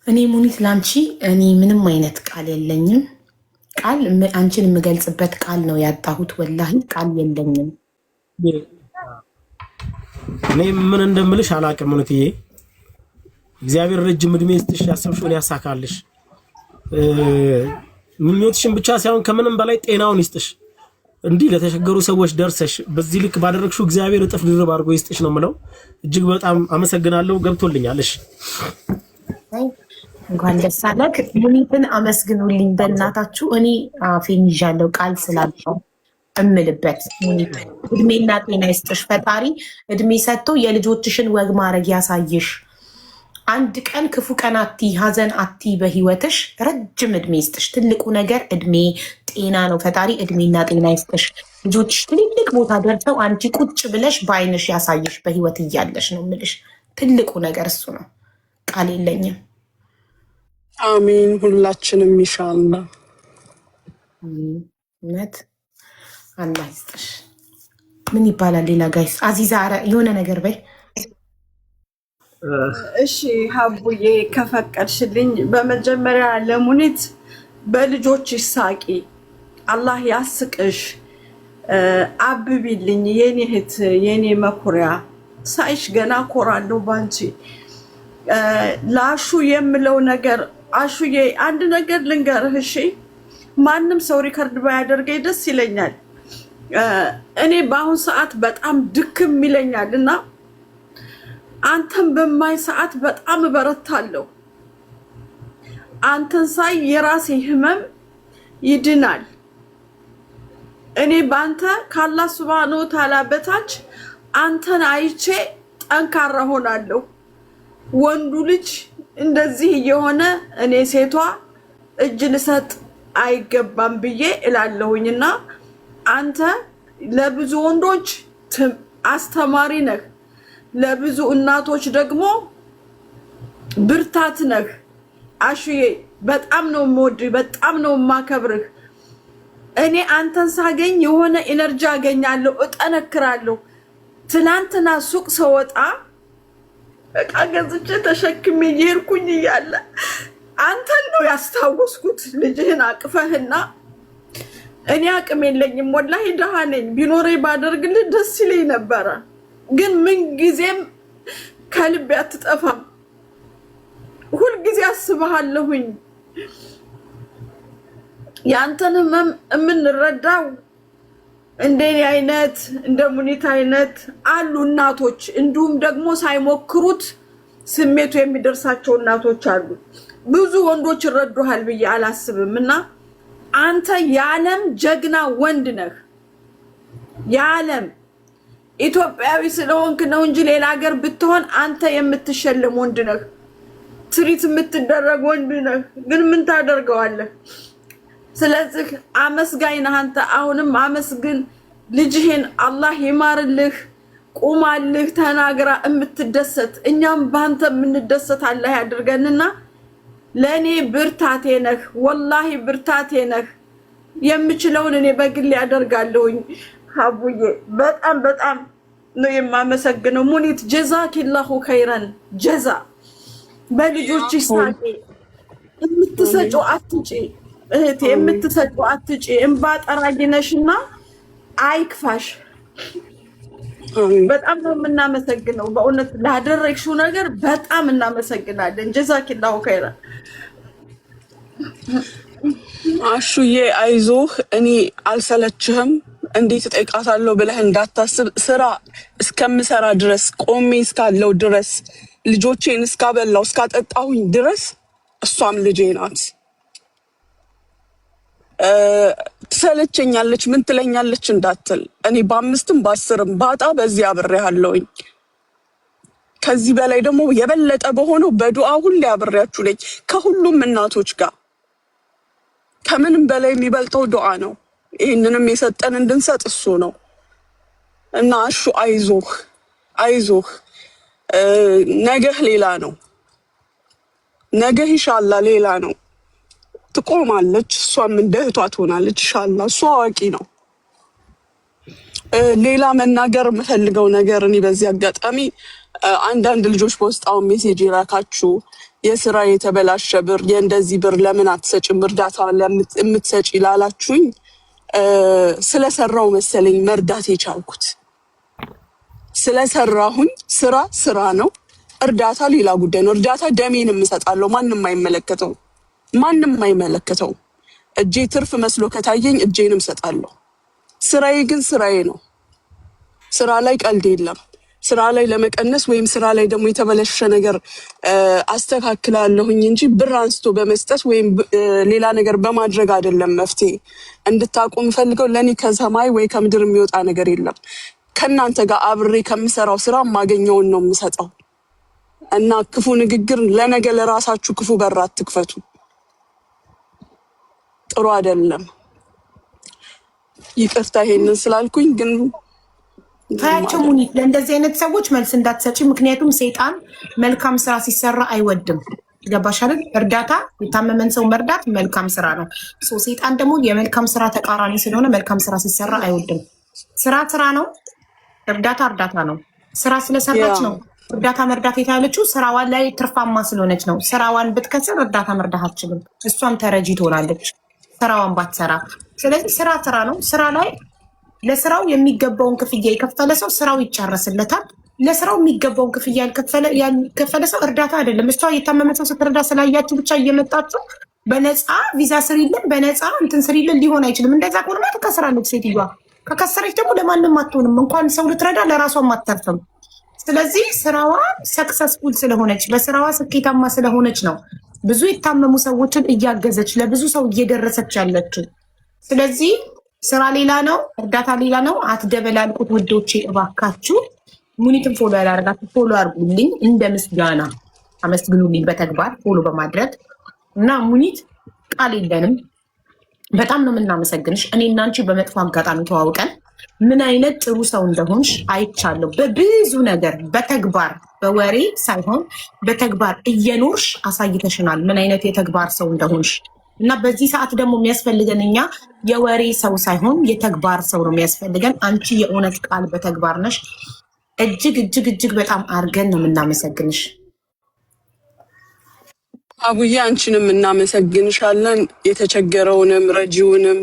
እኔ ሙኒት ላንቺ እኔ ምንም አይነት ቃል የለኝም። ቃል አንቺን የምገልጽበት ቃል ነው ያጣሁት። ወላሂ ቃል የለኝም። እኔ ምን እንደምልሽ አላቅም። ሙኒትዬ እግዚአብሔር ረጅም እድሜ ይስጥሽ፣ ያሰብሽውን ያሳካልሽ። ምኞትሽን ብቻ ሳይሆን ከምንም በላይ ጤናውን ይስጥሽ። እንዲህ ለተቸገሩ ሰዎች ደርሰሽ በዚህ ልክ ባደረግሽው እግዚአብሔር እጥፍ ድርብ አድርጎ ይስጥሽ ነው የምለው። እጅግ በጣም አመሰግናለሁ። ገብቶልኛል። እሺ እንኳን ደስ አለህ። ሙኒትን አመስግኑልኝ በእናታችሁ። እኔ አፌን ይዣለሁ ቃል ስላልሽው እምልበት። ሙኒት እድሜና ጤና ይስጥሽ ፈጣሪ። እድሜ ሰጥቶ የልጆችሽን ወግ ማድረግ ያሳይሽ። አንድ ቀን ክፉ ቀን አቲ ሀዘን አቲ በህይወትሽ ረጅም እድሜ ይስጥሽ። ትልቁ ነገር እድሜ ጤና ነው። ፈጣሪ እድሜና ጤና ይስጥሽ። ልጆችሽ ትልልቅ ቦታ ደርሰው አንቺ ቁጭ ብለሽ በአይንሽ ያሳይሽ በህይወት እያለሽ ነው የምልሽ። ትልቁ ነገር እሱ ነው። ቃል የለኝም። አሜን። ሁላችንም ኢንሻአላህ። እውነት አላህ ይስጥሽ። ምን ይባላል ሌላ ጋይስ? አዚዛ ኧረ የሆነ ነገር በይ። እሺ ሀቡዬ ከፈቀድሽልኝ በመጀመሪያ ለሙኒት በልጆችሽ ሳቂ፣ አላህ ያስቅሽ፣ አብቢልኝ የኔ እህት የኔ መኩሪያ። ሳይሽ ገና ኮራለሁ ባንቺ። ላሹ የምለው ነገር አሹዬ አንድ ነገር ልንገርህ እሺ። ማንም ሰው ሪከርድ ባያደርገኝ ደስ ይለኛል። እኔ በአሁን ሰዓት በጣም ድክም ይለኛል እና አንተን በማይ ሰዓት በጣም እበረታለሁ። አንተን ሳይ የራሴ ህመም ይድናል። እኔ በአንተ ከአላህ ሱብሃነሁ ወተዓላ በታች አንተን አይቼ ጠንካራ ሆናለሁ። ወንዱ ልጅ እንደዚህ እየሆነ እኔ ሴቷ እጅ ልሰጥ አይገባም ብዬ እላለሁኝና አንተ ለብዙ ወንዶች አስተማሪ ነህ፣ ለብዙ እናቶች ደግሞ ብርታት ነህ። አሹዬ በጣም ነው የምወድህ፣ በጣም ነው የማከብርህ። እኔ አንተን ሳገኝ የሆነ ኢነርጂ አገኛለሁ፣ እጠነክራለሁ። ትናንትና ሱቅ ስወጣ እቃ ገዝቼ ተሸክሜ እየሄድኩኝ እያለ አንተን ነው ያስታወስኩት። ልጅህን አቅፈህና እኔ አቅም የለኝም ወላሂ ደሃ ነኝ፣ ቢኖረኝ ባደርግልህ ደስ ይለኝ ነበረ። ግን ምን ጊዜም ከልቤ አትጠፋም። ሁል ጊዜ አስብሃለሁኝ። ያንተን ህመም የምንረዳው እንደኔ አይነት እንደ ሙኒት አይነት አሉ እናቶች፣ እንዲሁም ደግሞ ሳይሞክሩት ስሜቱ የሚደርሳቸው እናቶች አሉ። ብዙ ወንዶች ይረዱሃል ብዬ አላስብም እና አንተ የዓለም ጀግና ወንድ ነህ። የዓለም ኢትዮጵያዊ ስለሆንክ ነው እንጂ ሌላ ሀገር ብትሆን አንተ የምትሸለም ወንድ ነህ። ትሪት የምትደረግ ወንድ ነህ። ግን ምን ታደርገዋለህ? ስለዚህ አመስጋኝ ነህ አንተ። አሁንም አመስግን። ልጅህን አላህ ይማርልህ። ቁማልህ ተናግራ የምትደሰት እኛም ባንተ የምንደሰት አላህ ያድርገንና ለኔ ብርታቴ ነህ፣ ወላሂ ብርታቴ ነህ። የምችለውን እኔ በግል ያደርጋለሁኝ። ሀቡዬ በጣም በጣም ነው የማመሰግነው። ሙኒት ጀዛኪላሁ ኸይረን ጀዛ። በልጆች ሳቂ። የምትሰጪው አትጪ እህቴ፣ የምትሰጪው አትጪ። እንባ ጠራጊ ነሽና አይክፋሽ። በጣም ነው የምናመሰግነው። በእውነት ላደረግሽው ነገር በጣም እናመሰግናለን። ጀዛኪላሁ ኸይረን። አሹዬ አይዞህ፣ እኔ አልሰለችህም። እንዴት እጠይቃታለሁ ብለህ እንዳታስብ። ስራ እስከምሰራ ድረስ ቆሜ እስካለው ድረስ ልጆቼን እስካበላው እስካጠጣሁኝ ድረስ እሷም ልጄ ናት። ትሰለቸኛለች፣ ምን ትለኛለች እንዳትል። እኔ በአምስትም በአስርም ባጣ በዚህ አብሬያለሁኝ። ከዚህ በላይ ደግሞ የበለጠ በሆነው በዱዓ ሁሌ አብሬያችሁ ነኝ ከሁሉም እናቶች ጋር። ከምንም በላይ የሚበልጠው ዱዓ ነው። ይህንንም የሰጠን እንድንሰጥ እሱ ነው እና አሹ አይዞህ አይዞህ። ነገህ ሌላ ነው። ነገህ ኢንሻአላህ ሌላ ነው። ትቆማለች፣ እሷም እንደ እህቷ ትሆናለች ኢንሻአላህ። እሱ አዋቂ ነው። ሌላ መናገር የምፈልገው ነገር እኔ በዚህ አጋጣሚ አንዳንድ ልጆች በውስጣው ሜሴጅ ይላካችሁ የስራ የተበላሸ ብር የእንደዚህ ብር ለምን አትሰጭም እርዳታ የምትሰጪ ላላችሁኝ ስለሰራው መሰለኝ መርዳት የቻልኩት። ስለሰራሁኝ ስራ ነው። እርዳታ ሌላ ጉዳይ ነው። እርዳታ ደሜንም እሰጣለሁ። ማንም አይመለከተው። እጄ ትርፍ መስሎ ከታየኝ እጄንም እሰጣለሁ። ስራዬ ግን ስራዬ ነው። ስራ ላይ ቀልድ የለም። ስራ ላይ ለመቀነስ ወይም ስራ ላይ ደግሞ የተበለሸ ነገር አስተካክላለሁኝ እንጂ ብር አንስቶ በመስጠት ወይም ሌላ ነገር በማድረግ አይደለም መፍትሄ። እንድታውቁ የምፈልገው ለእኔ ከሰማይ ወይ ከምድር የሚወጣ ነገር የለም። ከእናንተ ጋር አብሬ ከምሰራው ስራ የማገኘውን ነው የምሰጠው እና ክፉ ንግግር ለነገ ለራሳችሁ ክፉ በር አትክፈቱ። ጥሩ አይደለም። ይቅርታ ይሄንን ስላልኩኝ ግን ታያቸው ሙኒት ለእንደዚህ አይነት ሰዎች መልስ እንዳትሰጪ። ምክንያቱም ሰይጣን መልካም ስራ ሲሰራ አይወድም። ገባሽ አይደል? እርዳታ የታመመን ሰው መርዳት መልካም ስራ ነው። ሰይጣን ደግሞ የመልካም ስራ ተቃራኒ ስለሆነ መልካም ስራ ሲሰራ አይወድም። ስራ ነው፣ እርዳታ ነው። ስራ ስለሰራች ነው እርዳታ መርዳት የታለችው። ስራዋን ላይ ትርፋማ ስለሆነች ነው። ስራዋን ብትከስር እርዳታ መርዳት አትችልም። እሷም ተረጂ ትሆናለች ስራዋን ባትሰራ። ስለዚህ ስራ ነው። ስራ ላይ ለስራው የሚገባውን ክፍያ የከፈለ ሰው ስራው ይጨረስለታል። ለስራው የሚገባውን ክፍያ ያልከፈለ ሰው እርዳታ አይደለም። እሷ የታመመ ሰው ስትረዳ ስላያችሁ ብቻ እየመጣችሁ በነፃ ቪዛ ስሪልን፣ በነፃ እንትን ስሪልን ሊሆን አይችልም። እንደዛ ከሆነማ ትከስራለች ሴትዮዋ። ከከሰረች ደግሞ ለማንም አትሆንም። እንኳን ሰው ልትረዳ ለራሷም አትተርፍም። ስለዚህ ስራዋ ሰክሰስፉል ስለሆነች በስራዋ ስኬታማ ስለሆነች ነው ብዙ የታመሙ ሰዎችን እያገዘች ለብዙ ሰው እየደረሰች ያለችው። ስለዚህ ስራ ሌላ ነው፣ እርዳታ ሌላ ነው። አትደበላልቁት ውዶቼ እባካችሁ። ሙኒትን ፎሎ ያላረጋችሁ ፎሎ አርጉልኝ፣ እንደ ምስጋና አመስግኑልኝ በተግባር ፎሎ በማድረግ እና ሙኒት ቃል የለንም። በጣም ነው የምናመሰግንሽ። እኔ እና አንቺ በመጥፎ አጋጣሚ ተዋውቀን ምን አይነት ጥሩ ሰው እንደሆንሽ አይቻለሁ። በብዙ ነገር በተግባር በወሬ ሳይሆን በተግባር እየኖርሽ አሳይተሽናል ምን አይነት የተግባር ሰው እንደሆንሽ እና በዚህ ሰዓት ደግሞ የሚያስፈልገን እኛ የወሬ ሰው ሳይሆን የተግባር ሰው ነው የሚያስፈልገን። አንቺ የእውነት ቃል በተግባር ነሽ። እጅግ በጣም አድርገን ነው የምናመሰግንሽ። አቡዬ አንቺንም እናመሰግንሻለን። የተቸገረውንም ረጂውንም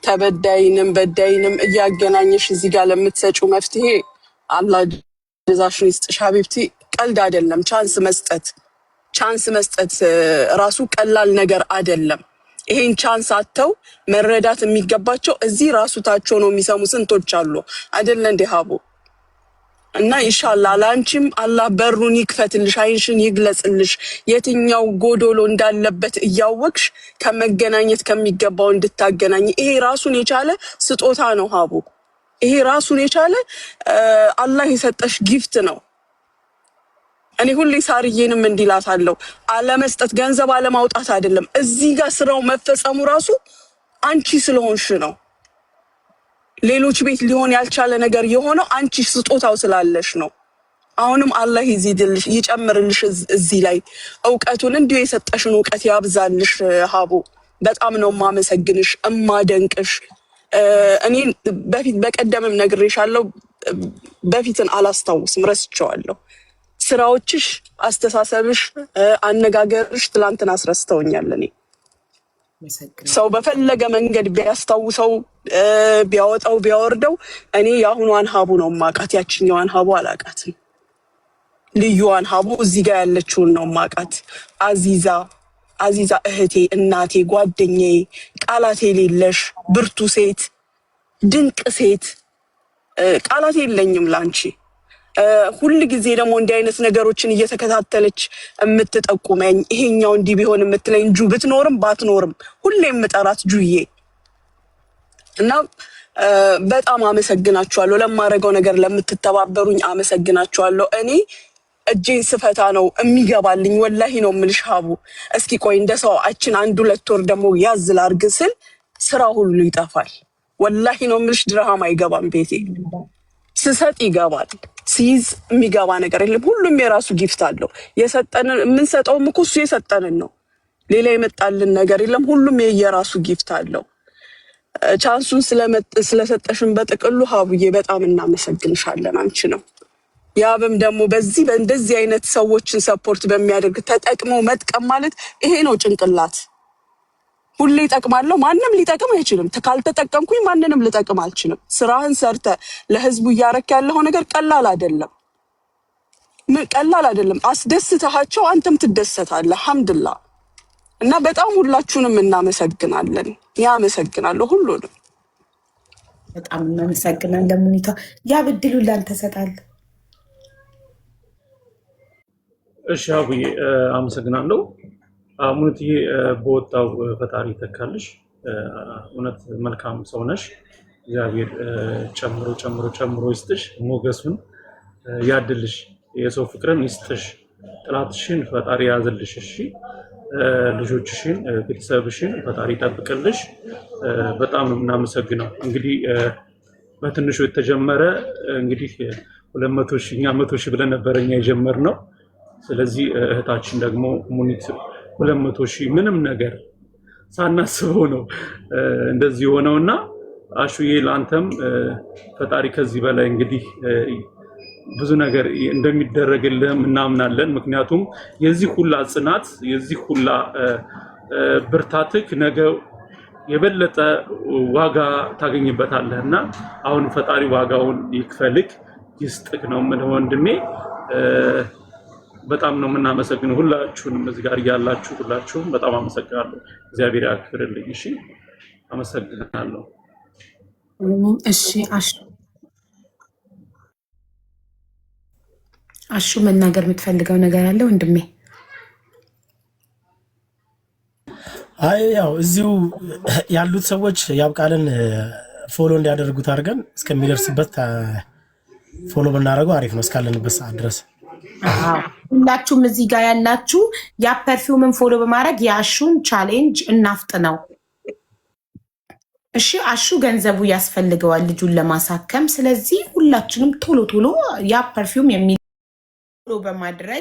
ተበዳይንም በዳይንም እያገናኘሽ እዚህ ጋር ለምትሰጪው መፍትሄ አላህ ጀዛሽን ይስጥሽ ሀቢብቲ። ቀልድ አይደለም። ቻንስ መስጠት ራሱ ቀላል ነገር አይደለም። ይሄን ቻንስ አተው መረዳት የሚገባቸው እዚህ ራሱ ታቸው ነው የሚሰሙ ስንቶች አሉ አይደለ እንዴ ሀቡ? እና ኢንሻአላህ ላንቺም አላህ በሩን ይክፈትልሽ፣ አይንሽን ይግለጽልሽ። የትኛው ጎዶሎ እንዳለበት እያወቅሽ ከመገናኘት ከሚገባው እንድታገናኝ። ይሄ ራሱን የቻለ ስጦታ ነው ሀቡ። ይሄ ራሱን የቻለ አላህ የሰጠሽ ጊፍት ነው። እኔ ሁሌ ሳርዬንም እንዲላታለሁ አለመስጠት ገንዘብ አለማውጣት አይደለም። እዚህ ጋር ስራው መፈጸሙ ራሱ አንቺ ስለሆንሽ ነው። ሌሎች ቤት ሊሆን ያልቻለ ነገር የሆነው አንቺ ስጦታው ስላለሽ ነው። አሁንም አላህ ይዝይድልሽ ይጨምርልሽ። እዚህ ላይ እውቀቱን እንዲሁ የሰጠሽን እውቀት ያብዛልሽ ሀቡ። በጣም ነው ማመሰግንሽ እማደንቅሽ። እኔ በፊት በቀደምም ነግሬሻለሁ፣ በፊትን አላስታውስም ረስቼዋለሁ። ስራዎችሽ፣ አስተሳሰብሽ፣ አነጋገርሽ ትላንትን አስረስተውኛል። እኔ ሰው በፈለገ መንገድ ቢያስታውሰው ቢያወጣው ቢያወርደው እኔ የአሁኗን ሀቡ ነው ማቃት፣ ያችኛዋን ሀቡ አላቃትም። ልዩዋን ሀቡ እዚህ ጋር ያለችውን ነው ማቃት። አዚዛ እህቴ፣ እናቴ፣ ጓደኛዬ፣ ቃላት የሌለሽ ብርቱ ሴት፣ ድንቅ ሴት። ቃላት የለኝም ላንቺ። ሁል ጊዜ ደግሞ እንዲህ አይነት ነገሮችን እየተከታተለች የምትጠቁመኝ ይሄኛው እንዲህ ቢሆን የምትለኝ ጁ ብትኖርም ባትኖርም ሁሌ የምጠራት ጁዬ እና በጣም አመሰግናችኋለሁ። ለማረገው ነገር ለምትተባበሩኝ አመሰግናችኋለሁ። እኔ እጄን ስፈታ ነው የሚገባልኝ። ወላሂ ነው የምልሽ ሀቡ። እስኪ ቆይ እንደ ሰው አችን 1-2 ወር ደግሞ ያዝ ላርግ ስል ስራ ሁሉ ይጠፋል። ወላሂ ነው የምልሽ ድርሃም አይገባም ቤቴ። ስሰጥ ይገባል፣ ሲይዝ የሚገባ ነገር የለም። ሁሉም የራሱ ጊፍት አለው። የሰጠንን የምንሰጠውም እኮ እሱ የሰጠንን ነው። ሌላ የመጣልን ነገር የለም። ሁሉም የየራሱ ጊፍት አለው። ቻንሱን ስለሰጠሽን በጥቅሉ ሀቡዬ በጣም እናመሰግንሻለን። አንቺ ነው ያብም ደግሞ በዚህ በእንደዚህ አይነት ሰዎችን ሰፖርት በሚያደርግ ተጠቅሞ መጥቀም ማለት ይሄ ነው ጭንቅላት። ሁሌ ይጠቅማለሁ ማንም ሊጠቅም አይችልም። ካልተጠቀምኩኝ ማንንም ልጠቅም አልችልም። ስራህን ሰርተ ለህዝቡ እያረክ ያለው ነገር ቀላል አይደለም፣ ቀላል አይደለም። አስደስተሃቸው አንተም ትደሰታለህ። አልሐምዱሊላህ። እና በጣም ሁላችሁንም እናመሰግናለን። ያመሰግናለሁ ሁሉንም በጣም እናመሰግናለን። ሙኒታ ያብ እድሉን ላንተ እሰጣለሁ። እሺ አቡዬ አመሰግናለሁ። ሙኒትዬ በወጣው ፈጣሪ ተካልሽ። እውነት መልካም ሰው ነሽ። እግዚአብሔር ጨምሮ ጨምሮ ጨምሮ ይስጥሽ፣ ሞገሱን ያድልሽ፣ የሰው ፍቅርን ይስጥሽ፣ ጥላትሽን ፈጣሪ ያዝልሽ። እሺ ልጆችሽን ቤተሰብሽን ፈጣሪ ይጠብቅልሽ። በጣም ነው የምናመሰግነው። እንግዲህ በትንሹ የተጀመረ እንግዲህ 200 ሺህ እኛ 100 ሺህ ብለን ነበር እኛ የጀመርነው። ስለዚህ እህታችን ደግሞ ሙኒት 200 ሺህ ምንም ነገር ሳናስበው ነው እንደዚህ ሆነውና አሹዬ ለአንተም ፈጣሪ ከዚህ በላይ እንግዲህ ብዙ ነገር እንደሚደረግልህም እናምናለን። ምክንያቱም የዚህ ሁላ ጽናት የዚህ ሁላ ብርታትክ ነገ የበለጠ ዋጋ ታገኝበታለህና አሁን ፈጣሪ ዋጋውን ይክፈልክ ይስጥክ ነው የምልህ ወንድሜ። በጣም ነው የምናመሰግነው ሁላችሁንም እዚህ ጋር ያላችሁ ሁላችሁም በጣም አመሰግናለሁ። እግዚአብሔር ያክብርልኝ። እሺ አመሰግናለሁ። እሺ አሹ መናገር የምትፈልገው ነገር አለ ወንድሜ? አይ ያው እዚሁ ያሉት ሰዎች ያብቃልን ፎሎ እንዲያደርጉት አድርገን እስከሚደርስበት ፎሎ ብናደርገው አሪፍ ነው እስካለንበት ሰዓት ድረስ። ሁላችሁም እዚህ ጋር ያላችሁ ያ ፐርፊውምን ፎሎ በማድረግ የአሹን ቻሌንጅ እናፍጥነው። እሺ አሹ ገንዘቡ ያስፈልገዋል ልጁን ለማሳከም። ስለዚህ ሁላችንም ቶሎ ቶሎ ያ ፐርፊውም ፎሎ በማድረግ